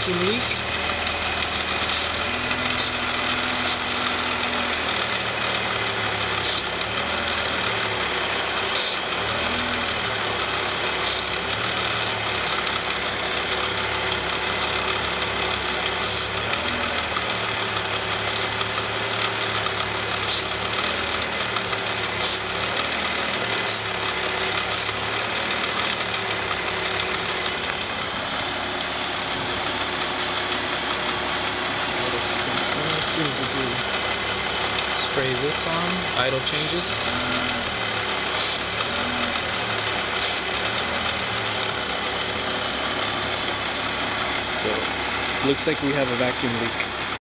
vacuum leak. As soon as we do spray this on, idle changes. So looks like we have a vacuum leak.